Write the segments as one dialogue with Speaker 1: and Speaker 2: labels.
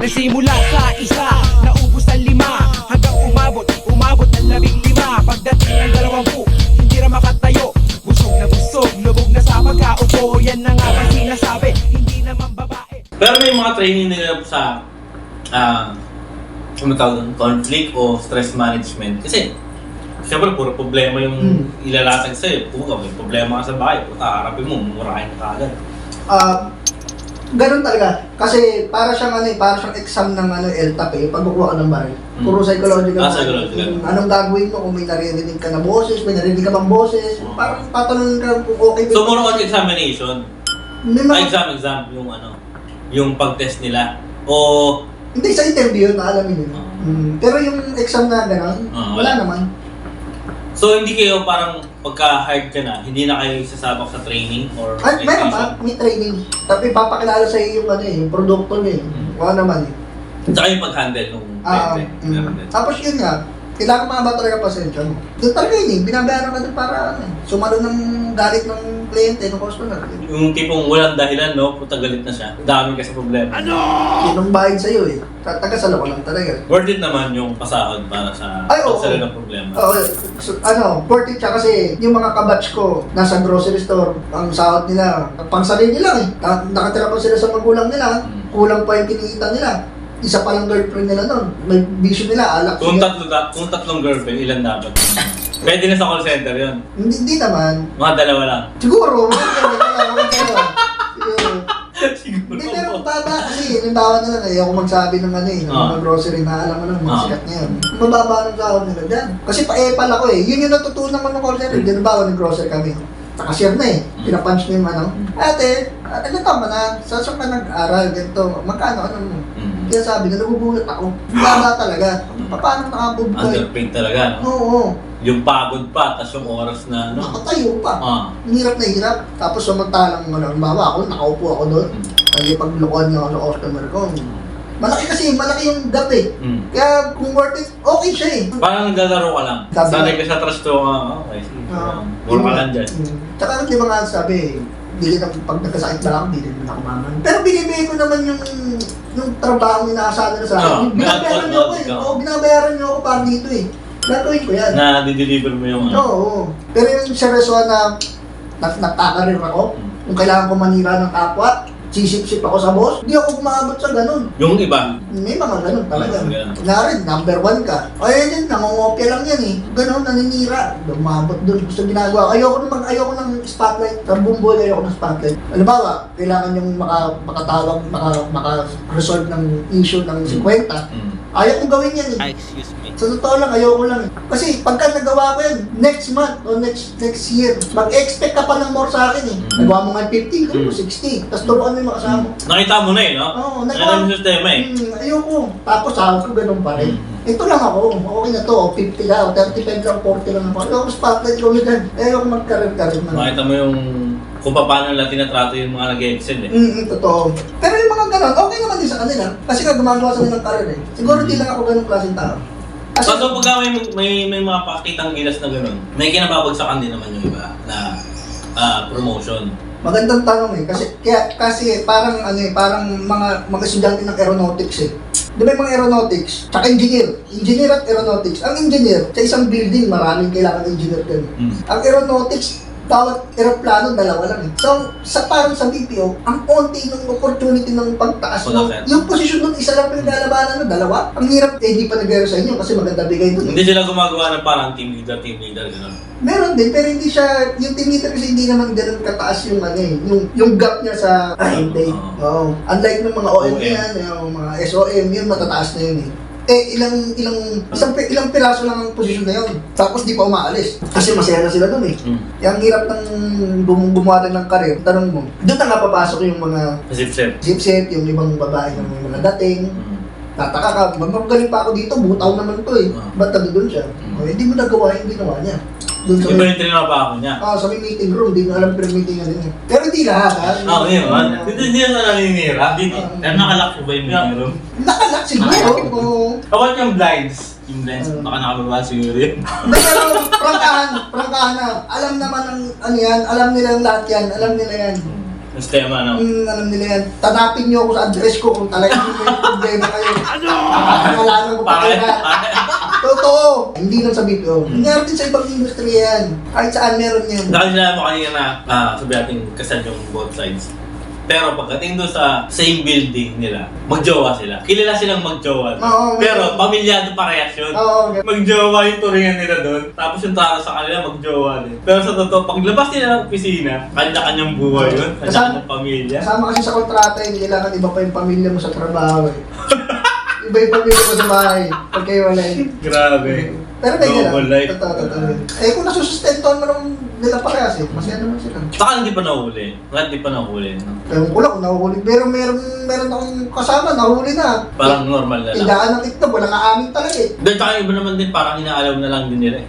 Speaker 1: Nagsimula sa isa, naubos ang 5, hanggang umabot ng 15. Pagdating ng 20, hindi na makatayo. Busog, lubog na sa pagkaupo. Yan na nga ba sinasabi, hindi naman babae.
Speaker 2: Pero may mga training nila sa conflict o stress management. Kasi siyempre puro problema yung ilalatag sa'yo. Kung may problema ka sa bahay, harapin mo, mumurahin ka agad.
Speaker 3: Ganun talaga. Kasi para siyang exam ng LTAP eh, pag kukuha ka ng baril. Puro psychological.
Speaker 2: Psychological.
Speaker 3: Anong gagawin mo kung may naririnig ka na boses, may narinig ka bang boses, parang tatanungin ka kung okay.
Speaker 2: So more on examination.
Speaker 3: May mga,
Speaker 2: Exam, yung pag-test nila. O
Speaker 3: hindi sa interview na alamin nila. Pero yung exam na gano'n, wala naman.
Speaker 2: So hindi kayo parang pagka-hired ka na, hindi na kayo sasabak sa training or
Speaker 3: Ay, meron ba? May training. Tapos ipapakilala sa iyo yung produkto niya eh. Wala naman eh.
Speaker 2: Tsaka yung pag-handle nung meron din.
Speaker 3: Tapos yun nga, kailangan mga ba talaga pasensya mo? Doon talaga yun eh, binabayaran ka doon para sumalo ng galit ng kliyente, ng customer.
Speaker 2: Yung tipong walang dahilan, no? Puta galit na siya. Dami ka sa problema.
Speaker 3: Yun ang bayad sa'yo eh. Taga-salo ko lang talaga.
Speaker 2: Worth it naman yung pasahod para sa pagsalo ng problema.
Speaker 3: Oo. Worth it siya kasi yung mga kabatch ko, nasa grocery store, ang sahod nila, pang sarili nila eh. Nakatira pa sila sa magulang nila, kulang pa yung kinikita nila. Isa pa lang girlfriend nila nun. May bisyo nila, alak.
Speaker 2: Kung tatlong girlfriend, ilan dapat? Pwede na sa call center yun.
Speaker 3: Hindi naman.
Speaker 2: Mga 2 lang.
Speaker 3: Siguro.
Speaker 2: Siguro.
Speaker 3: Hindi, pero baba kasi, yung tawa nila, ayoko magsabi ng ng mga grocery na alam mo lang, mga sikat niya. Mababa ng sahod nila dyan. Kasi pa-epal ako eh. Yun yung natutunan ko ng call center. Ganun ba ako ng grocery kami? Nakashare na eh. Pinapunch na yung ate, ilan taon na? Saan ka nag-aral? Ganito. Magkano? Kaya sabi na, nagugulat ako. Baba talaga. Paano nakabog ko eh?
Speaker 2: Underpaid talaga, no?
Speaker 3: Oo.
Speaker 2: Yung pagod pa, tas yung oras na, no?
Speaker 3: Nakatayo pa. Hirap na hirap. Tapos samantalang, halimbawa ako, nakaupo ako doon. Hindi paglukuhan niya ako ng customer ko. Malaki yung gap eh. Kaya kung worth it, okay siya eh.
Speaker 2: Parang naglalaro ka lang. Sanay ka sa trust to, okay. Puro ka lang dyan.
Speaker 3: Tsaka di ba nga sabi, pag nagkasakit na ako, hindi rin ako maman. Pero binibigay ko naman yung trabaho na inaasahan nila sa akin. Binabayaran niyo ako eh. Oo, binabayaran niyo ako para dito eh. Gagawin ko yan.
Speaker 2: Na dideliver mo yung
Speaker 3: Oo. Pero yung seryoso na nagkakarir ako, kung kailangan ko manira ng kapwa, sisip-sip ako sa boss, hindi ako umabot sa ganun.
Speaker 2: Yung iba?
Speaker 3: May mga ganun talaga. Kunyari, number 1 ka. Ay, yun, nangongopya lang yan eh. Ganun, naninira. Umabot doon. Gusto ginagawa. Ayoko ng spotlight. Sa bumboy, ayoko ng spotlight. Halimbawa, kailangan yung makatawag, maka-resolve ng issue ng 50. Ayaw kong gawin yan eh.
Speaker 2: Excuse me.
Speaker 3: Sa totoo lang, ayoko lang. Kasi pagka nagawa ko yan, next month o next year, mag-expect ka pa ng more sa akin eh. Nagawa mo nga 50, gawin mo 60. Tapos turuan mo yung makasama.
Speaker 2: Nakita mo na eh, no?
Speaker 3: Oo,
Speaker 2: nakita mo yung sistema eh.
Speaker 3: Ayoko. Tapos sahod ko ganun pa rin. Ito lang ako. Okay na to. 50 lang, 35 lang, 40 lang ako. Ayoko spotlight ko dyan. Ayoko mag-career na.
Speaker 2: Nakita mo yung kung paano nila tinatrato yung mga nag-excel eh.
Speaker 3: Totoo. Pero yung mga ganun, okay naman din sa kanila. Kasi nga gumagawa sa nilang career eh. Siguro di lang ako ganun klaseng tao.
Speaker 2: So pagka may mga pakitang gilas na gano'n, may kinababagsakan din naman yung iba na promotion.
Speaker 3: Magandang tanong eh. Kasi parang parang mga estudyante ng aeronautics eh. Di ba yung mga aeronautics? Tsaka engineer. Engineer at aeronautics. Ang engineer, sa isang building, maraming kailangan ng engineer din. Ang aeronautics, bawat aeroplano, 2 lang eh. So, parang sa BPO, ang onti ng opportunity ng pagtaas mo, yung posisyon nun, isa lang pinaglalabanan ng 2. Ang hirap, hindi pa nag-aero sa inyo kasi maganda bigay dun.
Speaker 2: Hindi sila gumagawa ng parang team leader, gano'n.
Speaker 3: Meron din, pero hindi siya, yung team leader kasi hindi naman ganun kataas yung yung gap niya sa hindi. Oo. Unlike ng mga OM yan, yung mga SOM, yun matataas na yun eh. Ilang piraso lang ang posisyon na yun. Tapos di pa umaalis. Kasi masaya na sila dun eh. Yung hirap ng gumawa ng karir, tanong mo, doon na nga papasok yung mga zip-zip, yung ibang babae ng mga dating. Tataka ka, magaling pa ako dito, butaw naman to eh. Ba't doon siya? Hindi mo nagawa yung ginawa niya.
Speaker 2: Iba yung trinabaho niya.
Speaker 3: Sa may meeting room, hindi mo alam pero meeting ano yun. Pero hindi lahat ha.
Speaker 2: Ngayon. Hindi na naninira. Pero nakalak ko ba yung meeting room?
Speaker 3: Nakalak siguro.
Speaker 2: About yung blinds. Yung blinds, baka nakababa siguro yun.
Speaker 3: Pero prangkahan na. Alam naman ang ano yan, alam nila lahat yan, alam nila yan.
Speaker 2: Sistema, no?
Speaker 3: Alam nila yan, tanapin niyo ako sa address ko kung talagang may problema kayo. Kakalanan ko pa kayo na. Totoo! Hindi lang sa BPO. Nangyari din sa ibang industry yan. Kahit saan meron yan.
Speaker 2: Dahil sinabi mo kanina na sabi natin kasal yung both sides. Pero pagdating doon sa same building nila, magjowa sila. Kilala silang magjowa.
Speaker 3: Oo,
Speaker 2: Pero pamilyado parehas yun.
Speaker 3: Oo, okay.
Speaker 2: Magjowa yung turingan nila doon. Tapos yung tao sa kanila, magjowa din. Pero sa totoo, paglabas nila ng opisina, kanya-kanyang buhay yun. Kanya-kanyang pamilya.
Speaker 3: Kasama kasi sa kontrata yun, kailangan iba pa yung pamilya mo sa trabaho eh. Iba yung pamilya mo sa bahay. Pag kayo wala yun.
Speaker 2: Grabe.
Speaker 3: Pero ganyan
Speaker 2: Double
Speaker 3: lang.
Speaker 2: life.
Speaker 3: Totoo. Eh kung nasusustentuhan mo naman nila parehas eh, masaya naman sila.
Speaker 2: Saka hindi pa nahuli. Hindi pa nahuli. No?
Speaker 3: Ewan ko lang kung nahuhuli. Pero meron akong kasama, nahuli na.
Speaker 2: Parang normal na lang.
Speaker 3: Idaan ng itlog, walang aamin talaga eh.
Speaker 2: Then saka iba naman din, parang inaalaw na lang din nila eh.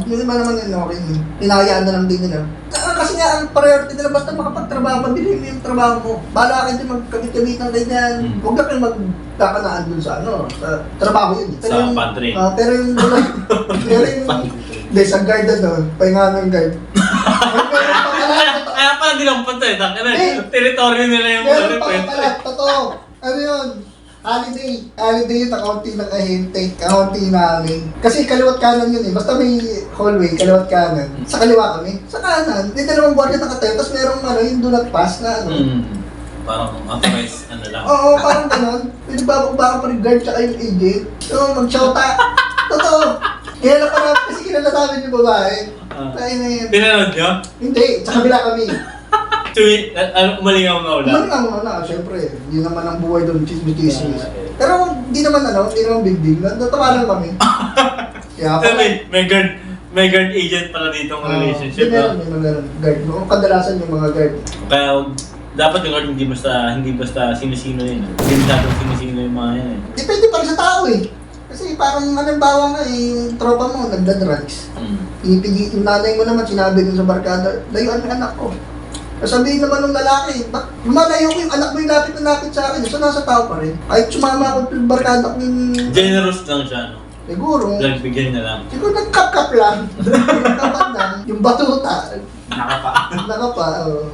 Speaker 3: Hindi ba naman yun okay. Hinahayaan na lang din nila. Kasi nga, ang priority nila basta makapagtrabaho, pabili mo yung trabaho mo. Bahala ka din magkabit-kabit ng ganyan. Huwag na kayo magkakanaan dun sa trabaho yun.
Speaker 2: Sa pantry.
Speaker 3: Pero yung hindi, sa guard na doon, pahinga ng guard.
Speaker 2: Kaya pala dinampot eh. Teritoryo nila yung
Speaker 3: Meron pa pala, totoo. Ano yun? Holiday yun, kaunti ng ahente, kaunti namin. Kasi kaliwat kanan yun eh, basta may hallway, kaliwat kanan. Sa kaliwa kami, sa kanan. May dalawang guardia nakatayo, tapos merong yung do not pass na
Speaker 2: Parang authorized, lang.
Speaker 3: Oo, parang gano'n. Pwede babagbakan pa rin guard tsaka yung agent. So, mag-shouta. Totoo. Kilala pa namin, kasi kilala namin yung babae. Tayo na yun.
Speaker 2: Pinanood nyo?
Speaker 3: Hindi, sa kabila kami.
Speaker 2: Umalingaw nga ulan.
Speaker 3: Ano na, syempre. Yun naman ang buhay doon, chismis-chismis. Pero hindi naman big deal. Natawa lang kami. Kaya pa.
Speaker 2: May guard agent pala dito ang relationship.
Speaker 3: May mga guard. Kadalasan yung mga guard.
Speaker 2: Kaya dapat yung guard hindi basta sino-sino yun. Hindi masyadong sino-sino yung mga yan eh.
Speaker 3: Depende pa rin sa tao eh. Kasi parang halimbawa nga yung tropa mo, nagda-drugs. Yung nanay mo naman, sinabi dun sa barkada, layuan yung anak ko. Sabihin naman ng lalaki, lumalayo ko yung anak mo yung lapit na lapit sa akin, so nasa tao pa rin. Kahit sumama ako yung barkada ko yung...
Speaker 2: Generous lang siya, no?
Speaker 3: Siguro.
Speaker 2: Nagbigay na lang.
Speaker 3: Siguro nagkap-kap lang. Nagkapat lang. Yung batuta.
Speaker 2: Nakapa.
Speaker 3: Nakapa, oo.